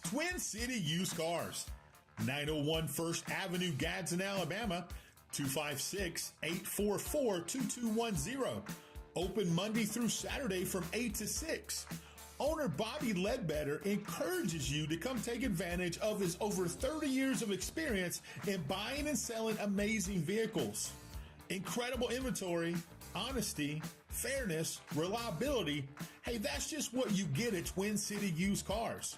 Twin City Used Cars, 901 First Avenue, Gadsden, Alabama, 256-844-2210. Open Monday through Saturday from 8 to 6. Owner Bobby Ledbetter encourages you to come take advantage of his over 30 years of experience in buying and selling amazing vehicles. Incredible inventory, honesty, fairness, reliability. Hey, that's just what you get at Twin City Used Cars.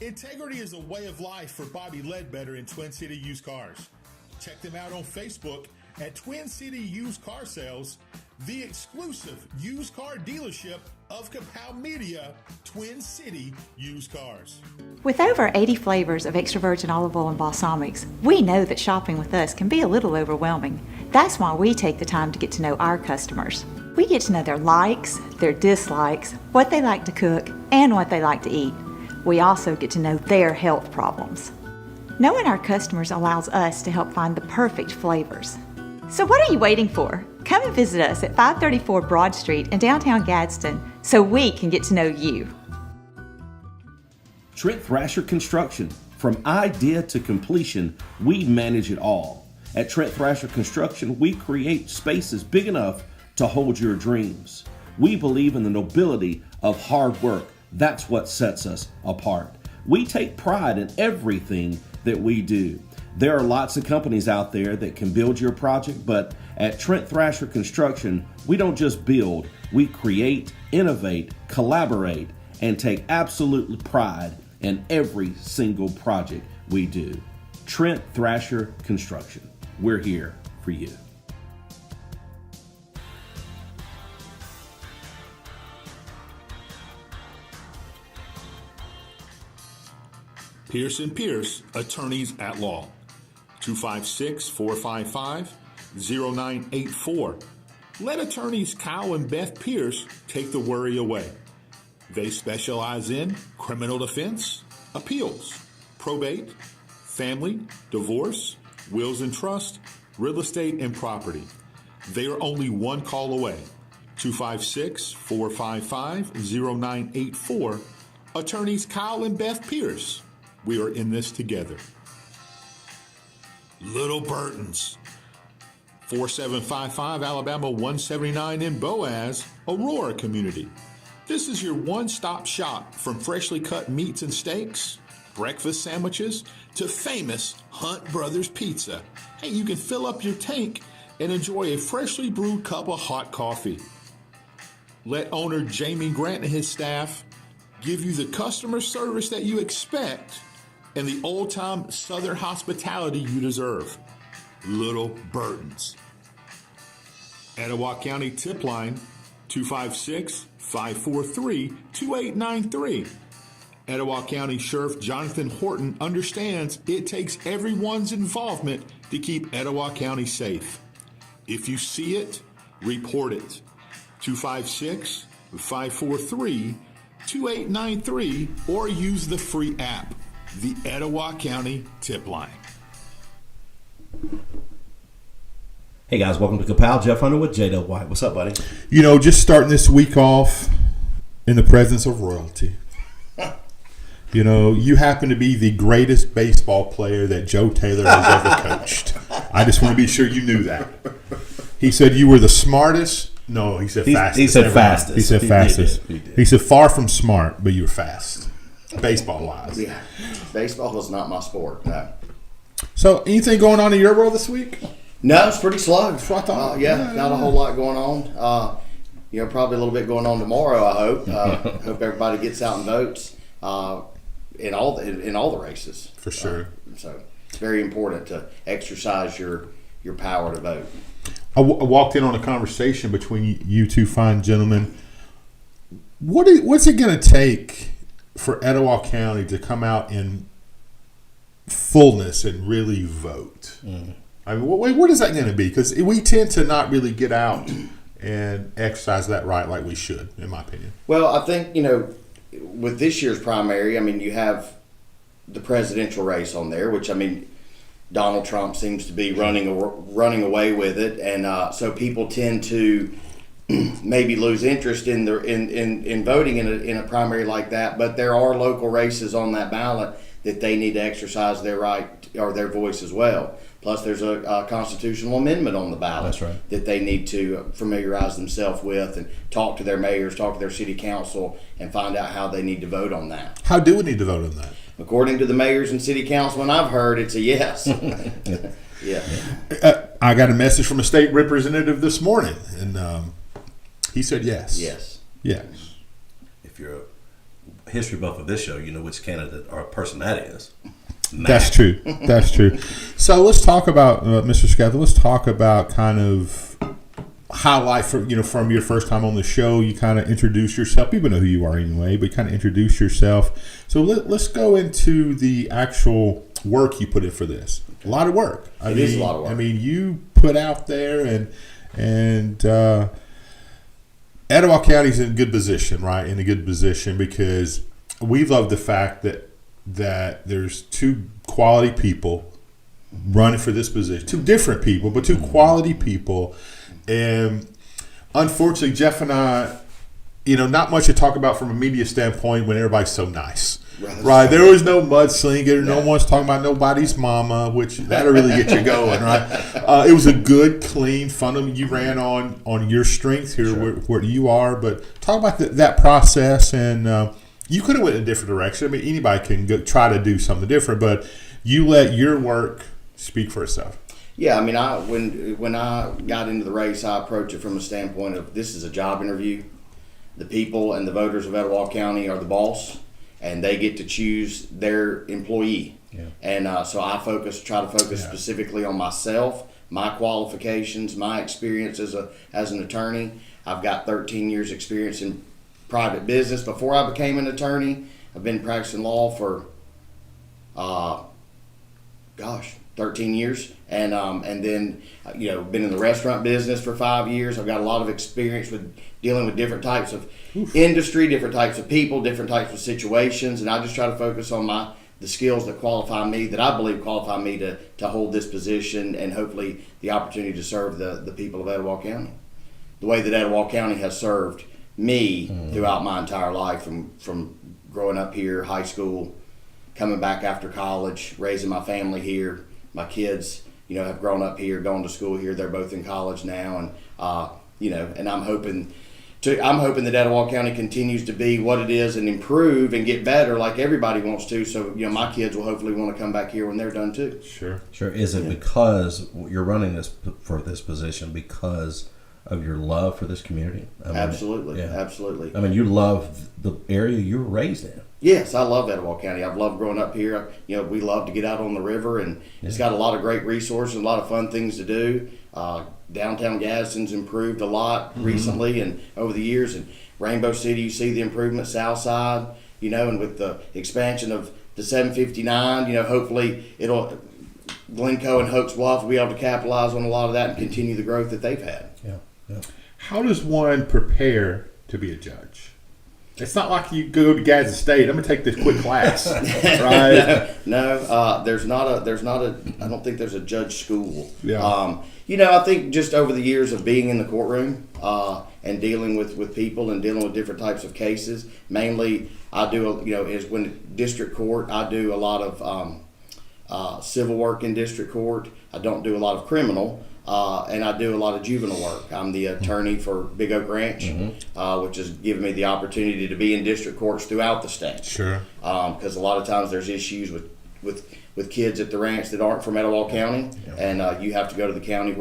Integrity is a way of life for Bobby Ledbetter in Twin City Used Cars. Check them out on Facebook at Twin City Used Car Sales, the exclusive used car dealership of Kapow Media, Twin City Used Cars. With over 80 flavors of extra virgin olive oil and balsamics, we know that shopping with us can be a little overwhelming. That's why we take the time to get to know our customers. We get to know their likes, their dislikes, what they like to cook, and what they like to eat. We also get to know their health problems. Knowing our customers allows us to help find the perfect flavors. So what are you waiting for? Come and visit us at 534 Broad Street in downtown Gadsden so we can get to know you. Trent Thrasher Construction. From idea to completion, we manage it all. At Trent Thrasher Construction, we create spaces big enough to hold your dreams. We believe in the nobility of hard work. That's what sets us apart. We take pride in everything that we do. There are lots of companies out there that can build your project, but at Trent Thrasher Construction, we don't just build, we create, innovate, collaborate, and take absolute pride in every single project we do. Trent Thrasher Construction. We're here for you. Pierce & Pierce, Attorneys at Law, 256-455-0984. Let attorneys Kyle and Beth Pierce take the worry away. They specialize in criminal defense, appeals, probate, family, divorce, wills and trust, real estate, and property. They are only one call away. 256-455-0984. Attorneys Kyle and Beth Pierce. We are in this together. Little Burton's, 4755 Alabama 179 in Boaz, Aurora community. This is your one-stop shop from freshly cut meats and steaks, breakfast sandwiches, to famous Hunt Brothers Pizza. Hey, you can fill up your tank and enjoy a freshly brewed cup of hot coffee. Let owner Jamie Grant and his staff give you the customer service that you expect and the old-time Southern hospitality you deserve. Little Burton's. Etowah County Tip Line, 256-543-2893. Etowah County Sheriff Jonathan Horton understands it takes everyone's involvement to keep Etowah County safe. If you see it, report it. 256-543-2893 or use the free app, the Etowah County Tip Line. Hey guys, welcome to Kapow. Jeff Hunter with J. White. What's up, buddy? You know, just starting this week off in the presence of royalty. You know, you happen to be the greatest baseball player that Joe Taylor has ever coached. I just want to be sure you knew that. He said you were the smartest. No, he said fastest. He said fastest. He said fastest. He did. He said far from smart, but you were fast, baseball-wise. Yeah, baseball is not my sport. No. So, anything going on in your world this week? No, it's pretty slow. That's what I thought. Not a whole lot going on. Probably a little bit going on tomorrow. I hope. Hope everybody gets out and votes in all the races. For sure. So it's very important to exercise your power to vote. I walked in on a conversation between you two fine gentlemen. What's it going to take for Etowah County to come out in fullness and really vote? Mm. I mean, what is that going to be? Because we tend to not really get out and exercise that right like we should, in my opinion. Well, I think, with this year's primary, you have the presidential race on there, which, Donald Trump seems to be running away with it. And so people tend to maybe lose interest in the in voting in a primary like that. But there are local races on that ballot that they need to exercise their right or their voice as well. Plus, there's a constitutional amendment on the ballot. That's right. That they need to familiarize themselves with and talk to their mayors, talk to their city council, and find out how they need to vote on that. How do we need to vote on that? According to the mayors and city councilmen I've heard, it's a yes. Yeah. I got a message from a state representative this morning, and he said yes. Yes. Yes. If you're a history buff of this show, you know which candidate or person that is. That's true. That's true. So let's talk about Mr. Skelton. Let's talk about kind of highlight from your first time on the show. You kind of introduce yourself. People know who you are anyway, but kind of introduce yourself. So let's go into the actual work you put in for this. A lot of work. It is a lot of work. I mean, you put out there and Etowah County's in a good position, right? In a good position because we love the fact that there's two quality people running for this position. Two different people, but two quality people. And unfortunately, Jeff and I, not much to talk about from a media standpoint when everybody's so nice. Right. There was no mudslinger. No one's talking about nobody's mama, which that'll really get you going, right? It was a good, clean, fun. You ran on your strength here, sure, where you are. But talk about that process, and you could have went in a different direction. I mean, anybody can try to do something different, but you let your work speak for itself. Yeah, I mean, when I got into the race, I approached it from a standpoint of this is a job interview. The people and the voters of Etowah County are the boss, and they get to choose their employee. Yeah. And so I try to focus specifically on myself, my qualifications, my experience as an attorney. I've got 13 years experience in private business. Before I became an attorney, I've been practicing law for 13 years, and then been in the restaurant business for 5 years. I've got a lot of experience with dealing with different types of industry, different types of people, different types of situations, and I just try to focus on the skills that qualify me, that I believe qualify me to hold this position, and hopefully the opportunity to serve the people of Etowah County the way that Etowah County has served me throughout my entire life, from growing up here, high school, coming back after college, raising my family here. My kids, have grown up here, gone to school here. They're both in college now, and I'm hoping that Etowah County continues to be what it is and improve and get better like everybody wants to. So, my kids will hopefully want to come back here when they're done too. Sure. Is it because you're running for this position because of your love for this community? Absolutely. I mean, you love the area you were raised in. Yes, I love Etowah County. I've loved growing up here. We love to get out on the river, and it's got a lot of great resources, a lot of fun things to do. Downtown Gadsden's improved a lot recently and over the years. And Rainbow City, you see the improvement, Southside, and with the expansion of the 759, hopefully Glencoe and Hoax Bluff will be able to capitalize on a lot of that and continue the growth that they've had. Yeah. How does one prepare to be a judge? It's not like you go to Gadsden State. I'm gonna take this quick class, right? No, there's not a. I don't think there's a judge school. Yeah. I think just over the years of being in the courtroom and dealing with people and dealing with different types of cases. Mainly, I do. Is when district court, I do a lot of civil work in district court. I don't do a lot of criminal. And I do a lot of juvenile work. I'm the attorney for Big Oak Ranch, which has given me the opportunity to be in district courts throughout the state. Sure. Because a lot of times there's issues with kids at the ranch that aren't from Etowah County, and you have to go to the county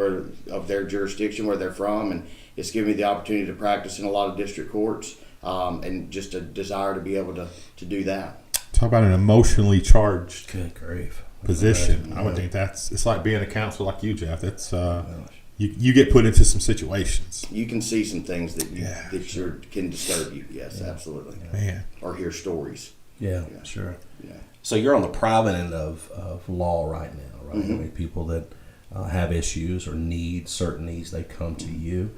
of their jurisdiction where they're from, and it's given me the opportunity to practice in a lot of district courts, and just a desire to be able to do that. Talk about an emotionally charged. Good grief. Position. I would think it's like being a counselor like you, Jeff. It's you get put into some situations. You can see some things that can disturb you. Yes, absolutely. Man. Or hear stories. Yeah, sure. Yeah. So you're on the private end of law right now, right? I mean, people that have issues or need certain needs, they come to you.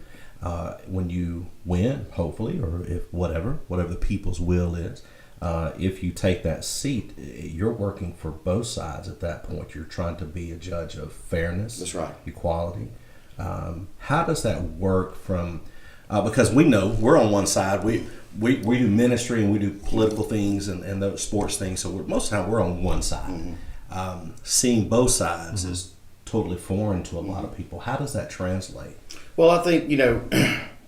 When you win, hopefully, or if whatever the people's will is. If you take that seat, you're working for both sides at that point. You're trying to be a judge of fairness, that's right, equality. How does that work from because we know we're on one side. We do ministry and we do political things and those sports things. So most of the time we're on one side. Seeing both sides is totally foreign to a lot of people. How does that translate? Well, I think,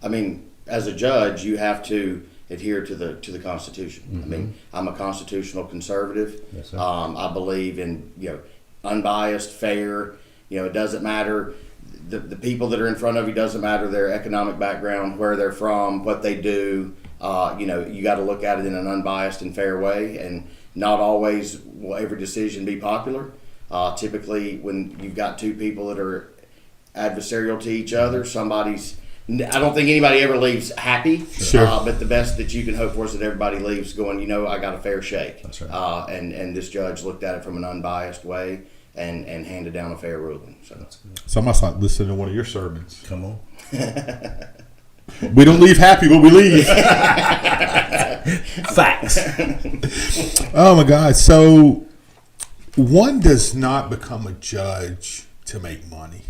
I mean, as a judge, you have to adhere to the Constitution. I mean, I'm a constitutional conservative. Yes, sir. I believe in unbiased, fair. It doesn't matter the people that are in front of you. Doesn't matter their economic background, where they're from, what they do. You got to look at it in an unbiased and fair way, and not always will every decision be popular. Typically, when you've got two people that are adversarial to each other, I don't think anybody ever leaves happy. Sure. But the best that you can hope for is that everybody leaves going, I got a fair shake. That's right. And this judge looked at it from an unbiased way and handed down a fair ruling. So That's good. So I must like listen to one of your sermons. Come on. We don't leave happy, but we leave. Facts. Oh my God. So one does not become a judge to make money.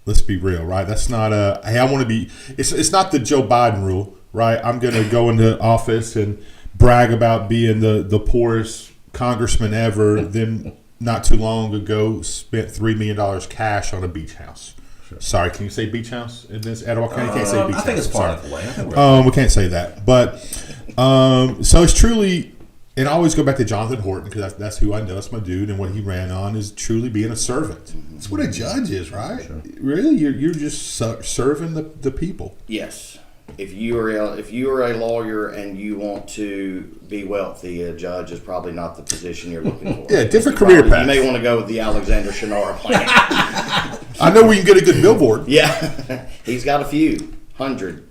Let's be real, right? That's not hey, I want to be, it's not the Joe Biden rule, right? I'm going to go into office and brag about being the poorest congressman ever. Then not too long ago spent $3 million cash on a beach house. Sure. Sorry, can you say beach house in this Etowah County? You can't say beach house. I think it's part of the way. We can't say that. But so it's truly, and I always go back to Jonathan Horton because that's who I know. That's my dude, and what he ran on is truly being a servant. That's what a judge is, right? Sure. Really, you're just serving the people. yes, if you are a lawyer and you want to be wealthy, a judge is probably not the position you're looking for. Yeah, different career path. You may want to go with the Alexander Shannara plan. I know we can get a good billboard. Yeah, he's got a few hundred,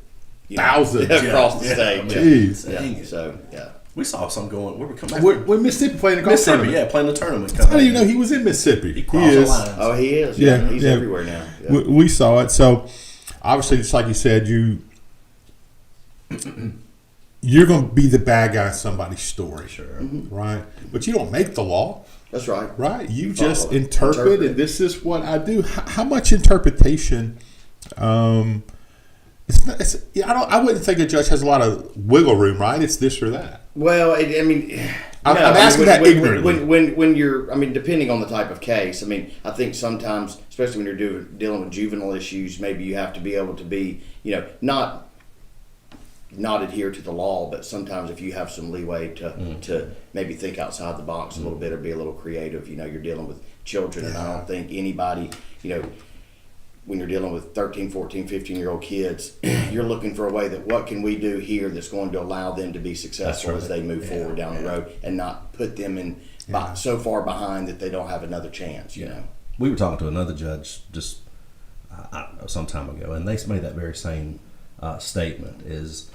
Thousands across the state. Jeez. Yeah. So yeah. We saw some going. Where we come back? We're Mississippi playing the golf Mississippi, tournament. playing the tournament. I didn't even know he was in Mississippi. He crossed the lines. Oh, he is. Yeah, He's yeah. everywhere now. Yeah. We saw it. So obviously, just like you said, you're going to be the bad guy in somebody's story, Sure. right? But you don't make the law, That's right. right? You Follow just it. interpret, and this is what I do. How much interpretation? I wouldn't think a judge has a lot of wiggle room, right? It's this or that. Well, I'm asking that ignorantly. When you're, depending on the type of case, I think sometimes, especially when you're dealing with juvenile issues, maybe you have to be able to be, not adhere to the law, but sometimes if you have some leeway to maybe think outside the box a little bit or be a little creative, you're dealing with children, and I don't think anybody, when you're dealing with 13, 14, 15-year-old kids, you're looking for a way that what can we do here that's going to allow them to be successful as they move forward down the road and not put them so far behind that they don't have another chance, We were talking to another judge just some time ago, and they made that very same statement is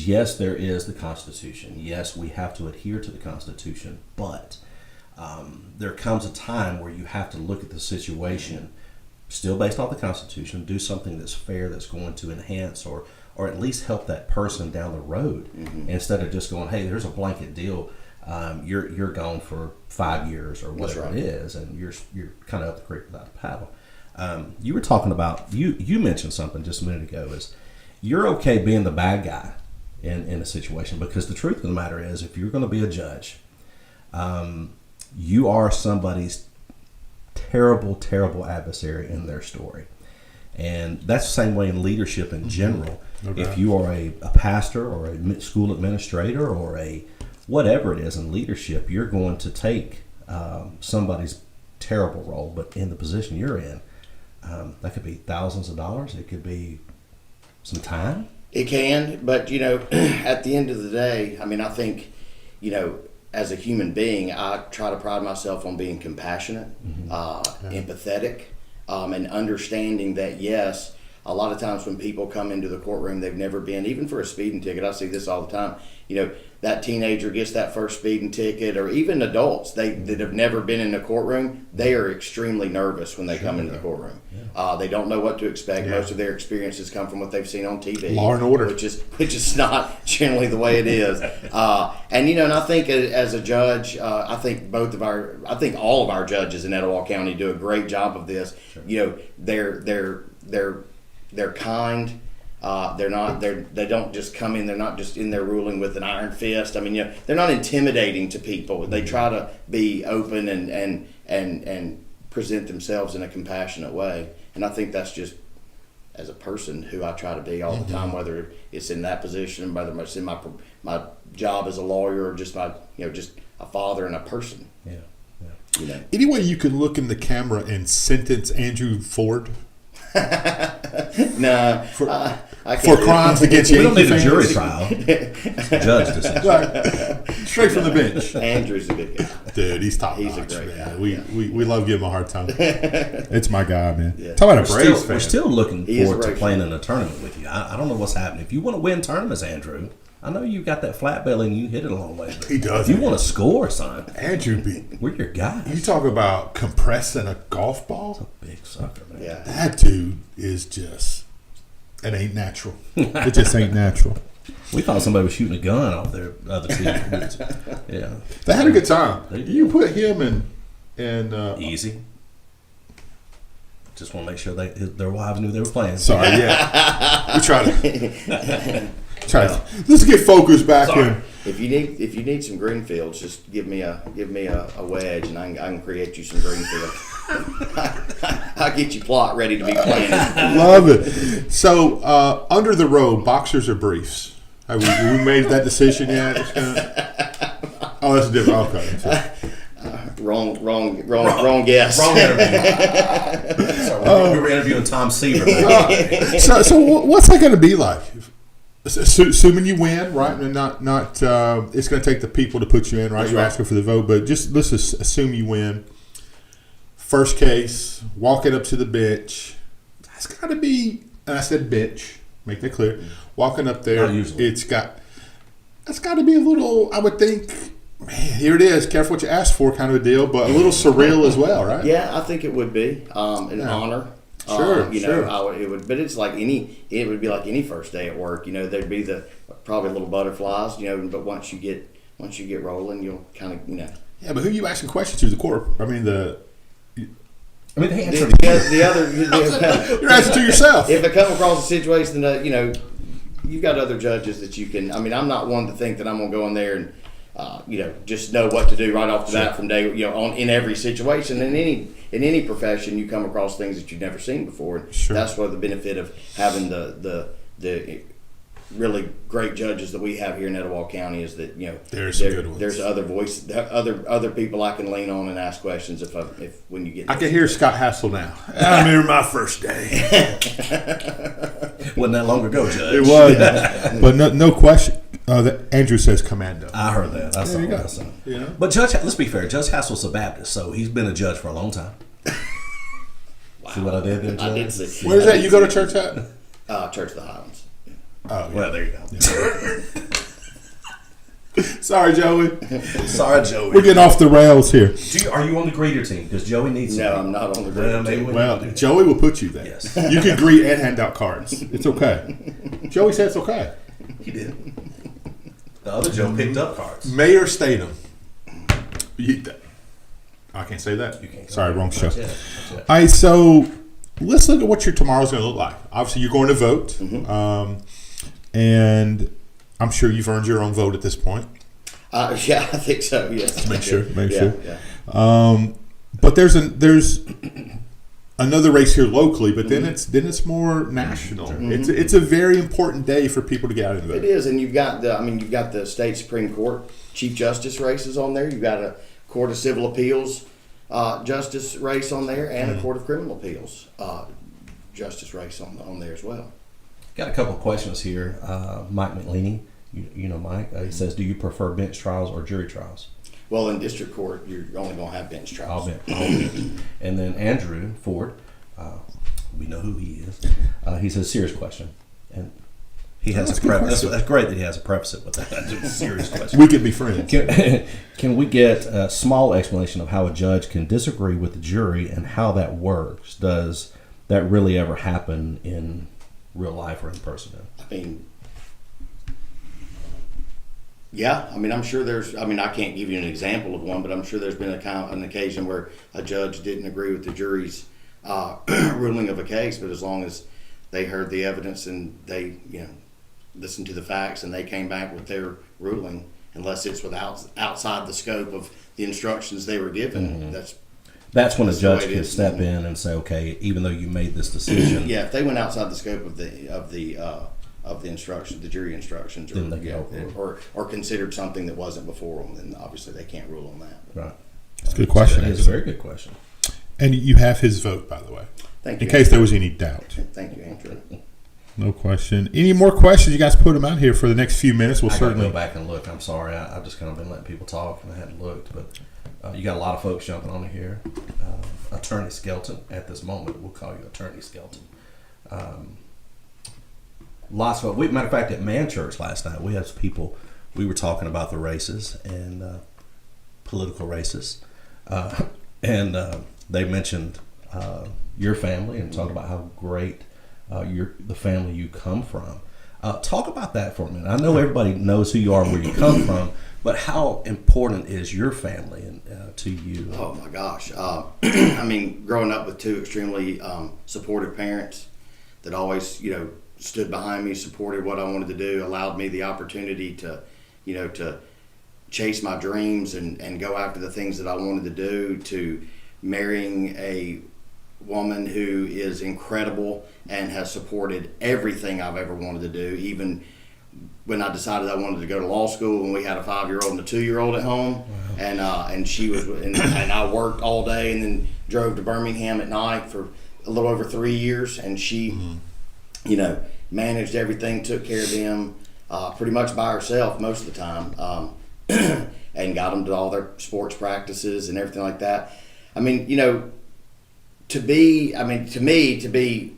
yes, there is the Constitution. Yes, we have to adhere to the Constitution, but there comes a time where you have to look at the situation still based off the Constitution, do something that's fair, that's going to enhance or at least help that person down the road, instead of just going, hey, there's a blanket deal, you're gone for 5 years or whatever it is, and you're kind of up the creek without a paddle. You were talking about, you mentioned something just a minute ago, is you're okay being the bad guy in a situation, because the truth of the matter is, if you're going to be a judge, you are somebody's terrible adversary in their story. And that's the same way in leadership in general. Okay. If you are a pastor or a school administrator or a whatever it is in leadership, you're going to take somebody's terrible role, but in the position you're in, that could be thousands of dollars. It could be some time. It can, but at the end of the day, I think, as a human being, I try to pride myself on being compassionate, empathetic, and understanding that, yes, a lot of times when people come into the courtroom, they've never been, even for a speeding ticket, I see this all the time, that teenager gets that first speeding ticket, or even adults that have never been in a courtroom, they are extremely nervous when they come into the courtroom. Yeah. They don't know what to expect. Yeah. Most of their experiences come from what they've seen on TV. Law and Order. Which is not generally the way it is. And I think as a judge, I think all of our judges in Etowah County do a great job of this. Sure. They're kind. They don't just come in. They're not just in there ruling with an iron fist. I mean, they're not intimidating to people. They try to be open and present themselves in a compassionate way. And I think that's just, as a person, who I try to be all the time, whether it's in that position, whether it's in my job as a lawyer, or just just a father and a person. Yeah. Any way you can look in the camera and sentence Andrew Ford? No, I For can't crimes against We don't need a Yankee jury fans? trial. It's a judge decision. Right. Straight from the bench. Andrew's a good guy. Dude, he's top He's a notch, great man. guy, We love giving him a hard time. It's my guy, man. Yeah. Talk about a Braves fan. We're still looking He is forward a to Braves playing in a tournament with you. I don't know what's happening. If you want to win tournaments, Andrew, I know you got that flat belly and you hit it a long way. But He does, If you man. want to score, son, Andrew B. we're your guys. You talk about compressing a golf ball. Big sucker, man. Yeah. That dude is just, it ain't natural. It just ain't natural. We thought somebody was shooting a gun off their other team. Yeah. They had a good time. They did. You put him and Easy. Just want to make sure their wives knew they were playing. sorry, yeah. We try to let's get focused back in. If you need some green fields, just give me a wedge, and I can create you some green fields. I'll get you plot ready to be planted. Love it. So, under the robe, boxers or briefs? Have we made that decision yet? Oh, that's different. Okay. Wrong guess. Wrong interview. So we were interviewing Tom Seaver. So what's that going to be like? Assuming you win, right? And not it's going to take the people to put you in, right? That's You're right. asking for the vote, but let's assume you win. First case, walking up to the bench. That's got to be, and I said bench, make that clear. Walking up there, Not usually. that's got to be a little, I would think, man, here it is, careful what you ask for kind of a deal, but a little surreal as well, right? Yeah, I think it would be an honor. Sure, sure. It would, but it's like it would be like any first day at work. There'd be probably little butterflies. But once you get rolling, you'll kind of Yeah, but who are you asking questions to? The court? I mean, they answered the other. you're asking to yourself. If it come across a situation that you've got other judges that you can. I mean, I'm not one to think that I'm gonna go in there and just know what to do right off the bat from day. In every situation, in any profession, you come across things that you've never seen before. And Sure. that's where the benefit of having the really great judges that we have here in Etowah County is that There's some good ones. There's other people I can lean on and ask questions if when you get. I can hear Scott Hassel now. I remember my first day. Wasn't that long ago, Judge. It was, but no question. Andrew says commando. I heard that. That's There you go. awesome. Yeah. But Judge, let's be fair. Judge Hassel's a Baptist, so he's been a judge for a long time. See what I did there, Judge? I did see. Where's that? You go to church at? Church of the Highlands. Oh, Well, there you go. Sorry, Joey. Sorry, Joey. We're getting off the rails here. Are you on the greeter team? Because Joey needs No, some. I'm not on the Well, group. maybe we Well, need to do Joey will put you there. Yes. You can greet and hand out cards. It's okay. Joey said it's okay. that. He did. The other Joe picked up cards. Mayor Statham. I can't say that. You can't. Sorry, wrong show. That's it. All right, so let's look at what your tomorrow's going to look like. Obviously, you're going to vote, and I'm sure you've earned your own vote at this point. Yeah, I think so. Yes. Make sure. Yeah. But there's another race here locally, but then it's more national. It's a very important day for people to get out and vote. It is, and you've got the state Supreme Court Chief Justice races on there. You've got a Court of Civil Appeals Justice race on there, and a Court of Criminal Appeals Justice race on there as well. Got a couple of questions here. Mike McLeany, you know Mike. He says, "Do you prefer bench trials or jury trials?" Well, in district court, you're only going to have bench trials. All bench. And then Andrew Ford, we know who he is. He says, "Serious question," and he has That's a a good preface. question. That's great that he has a preface it with that. That's a serious question. We could be friends. Can we get a small explanation of how a judge can disagree with the jury and how that works? Does that really ever happen in real life or in person? I mean, yeah. I mean, I'm sure I can't give you an example of one, but I'm sure there's been an occasion where a judge didn't agree with the jury's ruling of a case, but as long as they heard the evidence and they, listened to the facts, and they came back with their ruling. Unless it's outside the scope of the instructions they were given, That's when a the judge way it can is. step in and say, okay, even though you made this decision, Yeah, if they went outside the scope of the instructions, the jury instructions, Then they can overrule. or considered something that wasn't before them, then obviously they can't rule on that. right? It's a good question. It's a very good question. And you have his vote, by the way, Thank you. in case there was any doubt. Thank you, Andrew. No question. Any more questions? You guys put them out here for the next few minutes. We'll I got to certainly go back and look. I'm sorry. I've just kind of been letting people talk, and I hadn't looked. But you got a lot of folks jumping on here. Attorney Skelton, at this moment, we'll call you Attorney Skelton. Lots of matter of fact, at Man Church last night, we had people. We were talking about the races and political races, and they mentioned your family and talked about how great the family you come from. Talk about that for a minute. I know everybody knows who you are, where you come from, but how important is your family to you? Oh my gosh! I mean, growing up with two extremely supportive parents that always, stood behind me, supported what I wanted to do, allowed me the opportunity to, to chase my dreams and go after the things that I wanted to do. To marrying a woman who is incredible and has supported everything I've ever wanted to do, even when I decided I wanted to go to law school, and we had a 5-year-old and a 2-year-old at home. Wow. And she was and I worked all day and then drove to Birmingham at night for a little over 3 years, and she managed everything, took care of them pretty much by herself most of the time, and got them to all their sports practices and everything like that. I mean, to me, to be,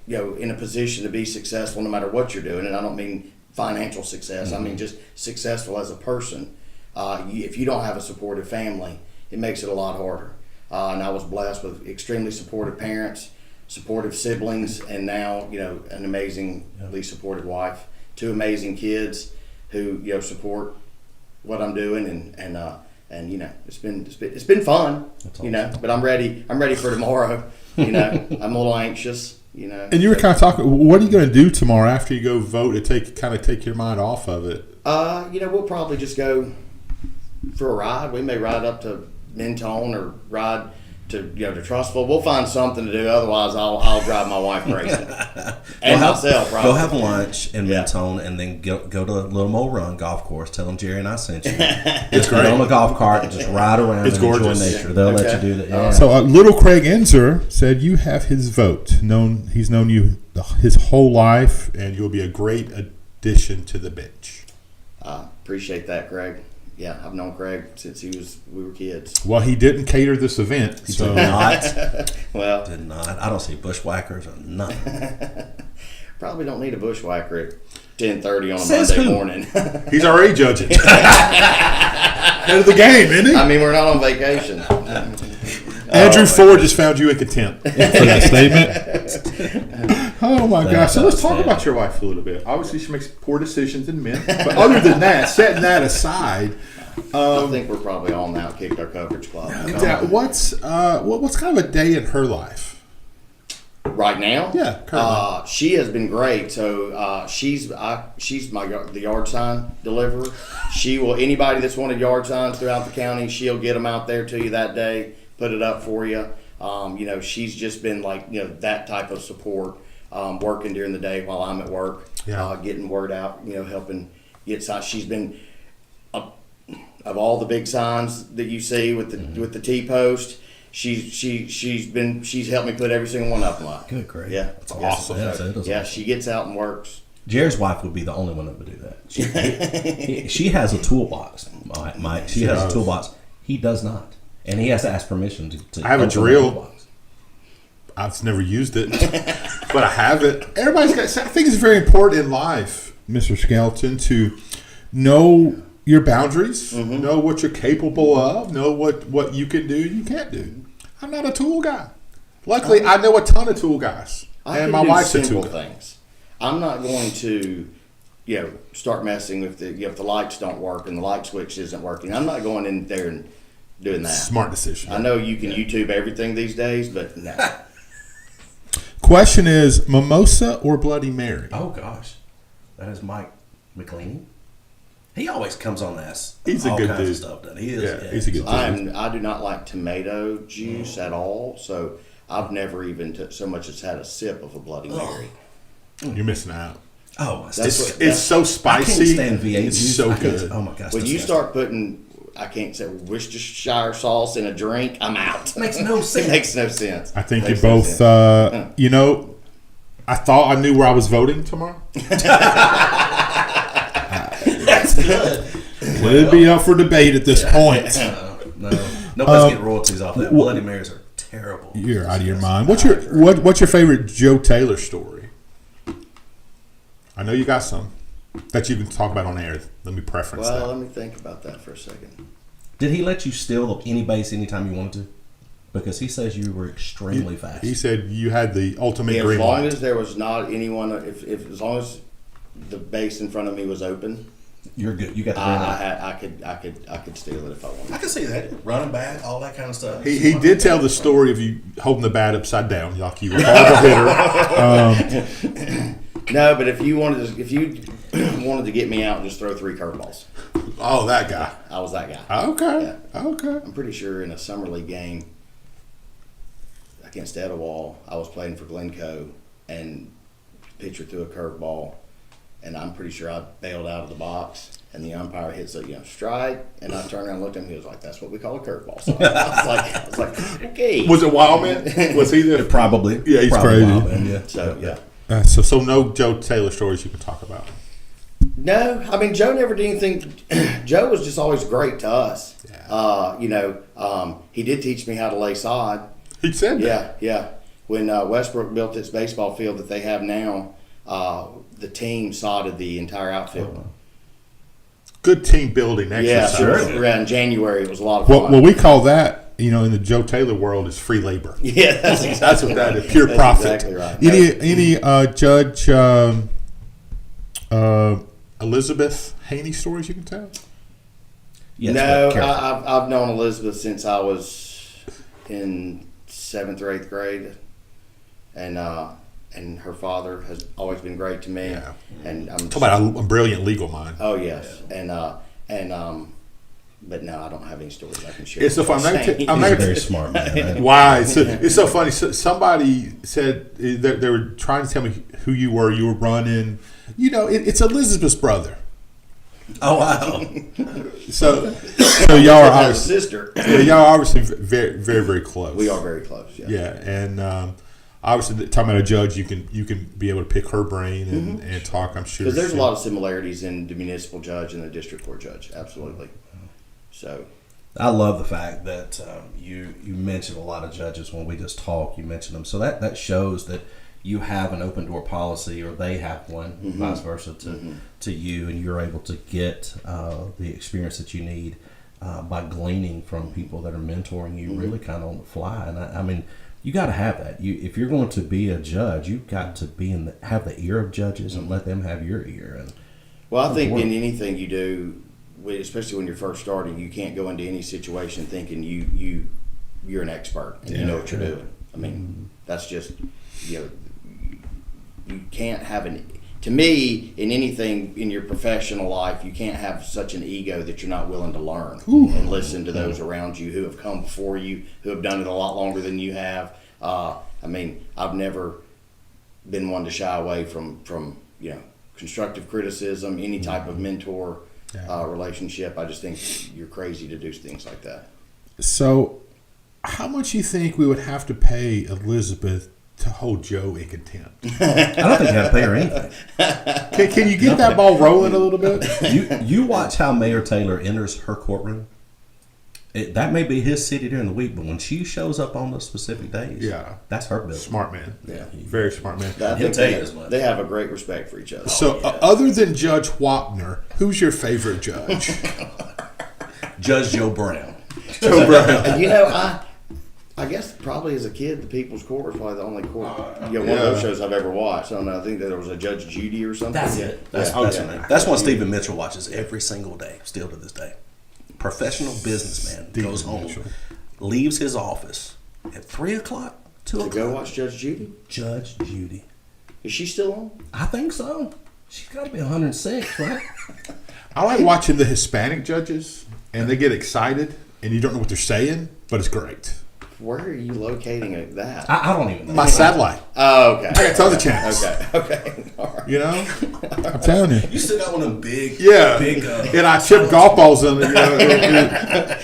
in a position to be successful no matter what you're doing, and I don't mean financial success, I mean just successful as a person. If you don't have a supportive family, it makes it a lot harder. And I was blessed with extremely supportive parents, supportive siblings, and now, an amazingly supportive wife, 2 amazing kids who, support what I'm doing, and it's been fun, awesome. But I'm ready for tomorrow. I'm a little anxious, And you were kind of talking, what are you going to do tomorrow after you go vote to take your mind off of it? We'll probably just go for a ride. We may ride up to Mentone or ride to to Trussville. We'll find something to do. Otherwise, I'll drive my wife crazy and myself. Probably. Go have lunch in Mentone, and then go to Little Mo Run golf course. Tell them Jerry and I sent you. It's great. Get on a golf cart and just ride around. It's and gorgeous. Enjoy nature. They'll let you do that. Yeah. So little Craig Enzer said you have his vote. He's known you his whole life, and you'll be a great addition to the bench. Appreciate that, Craig. Yeah, I've known Craig since we were kids. Well, he didn't cater this event. He did not. Well, did not. I don't see bushwhackers or nothing. Probably don't need a bushwhacker at 10:30 on a Says Monday who? morning. He's already judging. Head of the game, isn't he? I mean, we're not on vacation. Andrew Ford just found you in contempt for that statement. Oh my gosh! So let's talk about your wife a little bit. Obviously, she makes poor decisions in men, but other than that, setting that aside, I think we're probably all now kicked our coverage club. what's kind of a day in her life right now? Yeah, currently. She has been great. So she's the yard sign deliverer. She will anybody that's wanted yard signs throughout the county, she'll get them out there to you that day, put it up for you. She's just been like that type of support. Working during the day while I'm at work, getting word out, helping get signs. She's been of all the big signs that you see with the T-post. She's helped me put every single one up. Good, great. Yeah, that's awesome. Yeah, she gets out and works. Jerry's wife would be the only one that would do that. She has a toolbox, Mike. She has a toolbox. He does not, and he has to ask permission to I have a drill. I've never used it, but I have it. I think it's very important in life, Mr. Skelton, to know your boundaries, know what you're capable of, know what you can do and you can't do. I'm not a tool guy. Luckily, I know a ton of tool guys, and my wife's a tool guy. Things. I'm not going to, start messing with if the lights don't work and the light switch isn't working. I'm not going in there and doing that. Smart decision. I know you can YouTube everything these days, but no. Question is, mimosa or Bloody Mary? Oh gosh, that is Mike McLean. He always comes on this. He's a all good kinds dude. of stuff done. He is. Yeah, he's a good dude. I do not like tomato juice at all, so I've never even so much as had a sip of a Bloody Mary. You're missing out. Oh, It's so spicy. I can't stand V8 It's juice. so I can't- good. Oh my gosh. When you disgusting. start putting, I can't say Worcestershire sauce in a drink, I'm out. Makes no sense. It makes no sense. I think you Makes no both, sense. you know, I thought I knew where I was voting tomorrow. That's good. It'd be up for debate at this point. No, nobody's getting royalties off that. Bloody Marys are terrible. You're out of your mind. What's your favorite Joe Taylor story? I know you got some that you can talk about on air. Let me preference Well, that. let me think about that for a second. Did he let you steal any base anytime you wanted to? Because he says you were extremely fast. He said you had the ultimate As green long light. as there was not anyone, as long as the base in front of me was open, You're good. You got the green light. I could steal it if I wanted. I can see that. Running back, all that kind of stuff. He did tell the story of you holding the bat upside down, like you were a horrible hitter. No, but if you wanted to get me out and just throw 3 curveballs, Oh, that guy. I was that guy. Okay. Yeah. Okay. I'm pretty sure in a summer league game against Etowah, I was playing for Glencoe, and pitcher threw a curveball, and I'm pretty sure I bailed out of the box, and the umpire hits a strike, and I turned around and looked at him. He was like, "That's what we call a curveball." So I was like, okay. Was it Wildman? Was he there? Probably. Yeah, he's Probably crazy. Wild Man, yeah. So yeah. So no Joe Taylor stories you can talk about. No, I mean Joe never did anything. Joe was just always great to us. Yeah. He did teach me how to lay sod. He said that. Yeah. When Westbrook built this baseball field that they have now, the team sodded the entire outfield. Good team building exercise. Sure. Around January, it was a lot of fun. What we call that, in the Joe Taylor world, is free labor. Yeah, That's what that is. Pure that's profit. exactly right. Any Judge Elizabeth Haney stories you can tell? Yes, No, but careful. I've known Elizabeth since I was in 7th or 8th grade, and her father has always been great to me. Yeah. And I'm Talk about a brilliant legal mind. Oh yes, but no, I don't have any stories I can share. It's so fun. He's a very smart man. Right? Why? It's so funny. Somebody said that they were trying to tell me who you were. You were running. It's Elizabeth's brother. Oh wow! So y'all are Her obviously, sister. yeah, y'all are obviously very, very, very close. We are very close. Yeah. Yeah, and obviously, talking about a judge, you can be able to pick her brain and talk. I'm sure Because there's a lot of similarities in the municipal judge and the district court judge. Absolutely. So. I love the fact that you mentioned a lot of judges when we just talk. You mentioned them, so that shows that you have an open door policy, or they have one, vice versa to you, and you're able to get the experience that you need by gleaning from people that are mentoring you, really kind of on the fly. And I mean, you got to have that. If you're going to be a judge, you've got to be have the ear of judges and let them have your ear. And Well, I think in anything you do, especially when you're first starting, you can't go into any situation thinking you're an expert and you know what you're doing. I mean, that's just you can't have to me, in anything in your professional life, you can't have such an ego that you're not willing to learn and listen to those around you who have come before you, who have done it a lot longer than you have. I mean, I've never been one to shy away from constructive criticism, any type of mentor relationship. I just think you're crazy to do things like that. So, how much you think we would have to pay Elizabeth to hold Joe in contempt? I don't think you have to pay her anything. Can you get that ball rolling a little bit? You watch how Mayor Taylor enters her courtroom. That may be his city during the week, but when she shows up on those specific days, that's her business. Smart man. Yeah. Very smart man. I He'll think tell you as much. they have a great respect for each other. So, other than Judge Wapner, who's your favorite judge? Judge Joe Brown. Joe Brown. And I guess probably as a kid, the People's Court was probably the only court, one of those shows I've ever watched. I don't know. I think that there was a Judge Judy or something. That's it. That's her name. That's one Stephen Mitchell watches every single day, still to this day. Professional businessman goes home, leaves his office at 3 o'clock, To go watch Judge Judy? Judge Judy. Is she still on? I think so. She's got to be 106, right? I like watching the Hispanic judges, and they get excited, and you don't know what they're saying, but it's great. Where are you locating that? I don't even know. My satellite. Oh, okay. I got tons of channels. Okay. All right. You know? I'm telling you. You still got one of them big, and I chip golf balls in it. I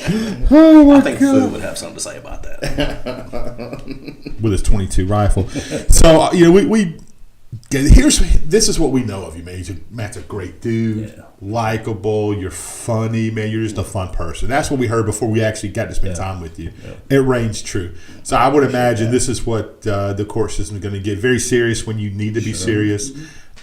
think Food would have something to say about that. With his .22 rifle. So, this is what we know of you, man. Matt's a great dude, likable, you're funny, man. You're just a fun person. That's what we heard before we actually got to spend time with you. Yeah. It reigns true. So I would imagine this is what the court system is going to get very serious when you need to be serious,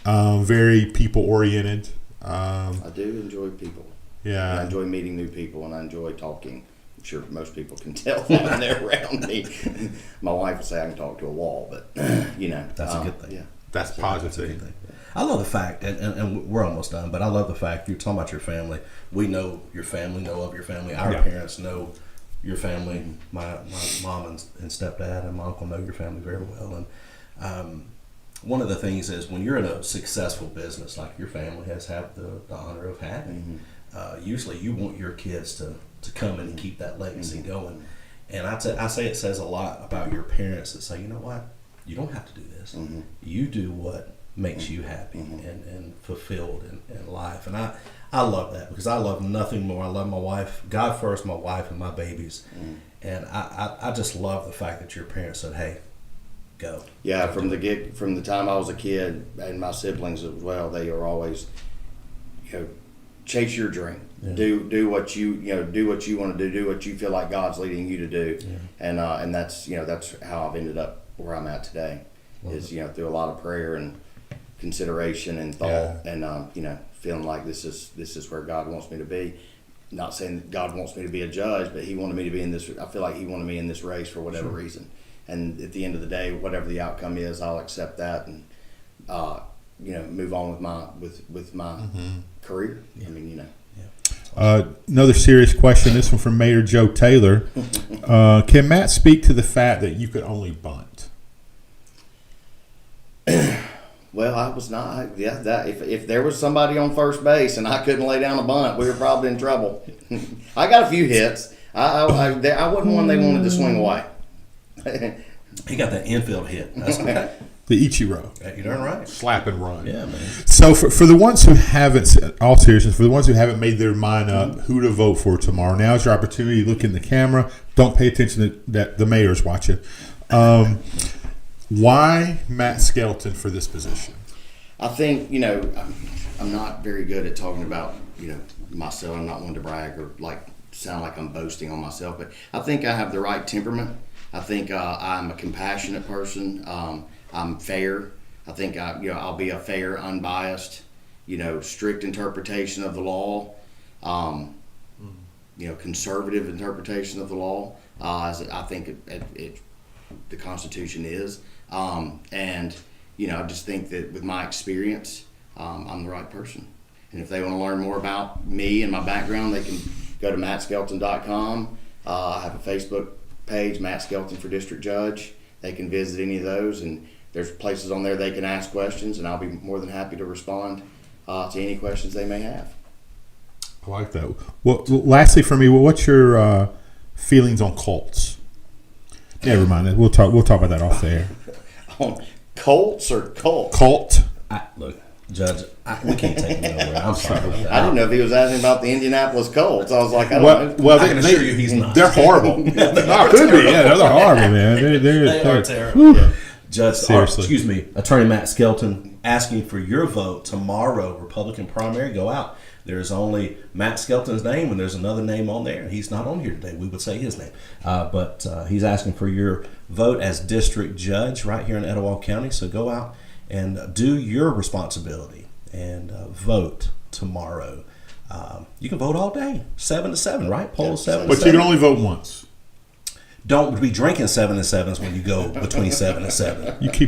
very people-oriented. I do enjoy people. Yeah. And I enjoy meeting new people, and I enjoy talking. I'm sure most people can tell that when they're around me. My wife will say I can talk to a wall, but, That's a good thing. Yeah. That's positive. I love the fact, and we're almost done, but I love the fact you're talking about your family. We know your family, know of your family. Our parents know your family. My mom and stepdad and my uncle know your family very well. And one of the things is when you're in a successful business like your family has had the honor of having, usually you want your kids to come in and keep that legacy going. And I say it says a lot about your parents that say, you know what? You don't have to do this. You do what makes you happy and fulfilled in life. And I love that because I love nothing more. I love my wife, God first, my wife and my babies. And I just love the fact that your parents said, hey, go. Yeah, from the time I was a kid and my siblings as well, they are always, chase your dream. Yeah. Do what you do what you want to do what you feel like God's leading you to do. Yeah. And that's how I've ended up where I'm at today. Is through a lot of prayer and consideration and thought, and feeling like this is where God wants me to be. Not saying that God wants me to be a judge, but He wanted me to be in this. I feel like He wanted me in this race for whatever reason. And at the end of the day, whatever the outcome is, I'll accept that and move on with my career. Yeah. I mean, Another serious question. This one from Mayor Joe Taylor. Can Matt speak to the fact that you could only bunt? Well, I was not. That if there was somebody on first base and I couldn't lay down a bunt, we were probably in trouble. I got a few hits. I wasn't one they wanted to swing away. He got that infield hit. That's okay. The Ichiro. Yeah, you're darn right. Slap and run. Yeah, man. So for the ones who haven't, all seriousness, for the ones who haven't made their mind up who to vote for tomorrow, now's your opportunity. Look in the camera. Don't pay attention to that the mayor's watching. Why Matt Skelton for this position? I think, I'm not very good at talking about, myself. I'm not one to brag or sound like I'm boasting on myself, but I think I have the right temperament. I think I'm a compassionate person. I'm fair. I think I'll be a fair, unbiased, strict interpretation of the law. Conservative interpretation of the law, as I think the Constitution is. I just think that with my experience, I'm the right person. And if they want to learn more about me and my background, they can go to mattskelton.com. I have a Facebook page, Matt Skelton for District Judge. They can visit any of those, and there's places on there they can ask questions, and I'll be more than happy to respond to any questions they may have. I like that. Well, lastly for me, what's your feelings on cults? Never mind. We'll talk about that off the air. On Colts or cult? Cult. Look, Judge, we can't take him nowhere. I'm sorry about that. I didn't know if he was asking about the Indianapolis Colts. I was like, I don't know. Well, I can assure you he's not. They're horrible. Could be. Yeah, they're horrible, man. They are terrible. Yeah. Judge, seriously. Attorney Matt Skelton asking for your vote tomorrow, Republican primary. Go out. There's only Matt Skelton's name, and there's another name on there. He's not on here today. We would say his name. But he's asking for your vote as district judge right here in Etowah County. So go out and do your responsibility and vote tomorrow. You can vote all day, 7 to 7, right? Polls 7 to 7. But you can only vote once. Don't be drinking 7 to 7s when you go between 7 and 7. You keep the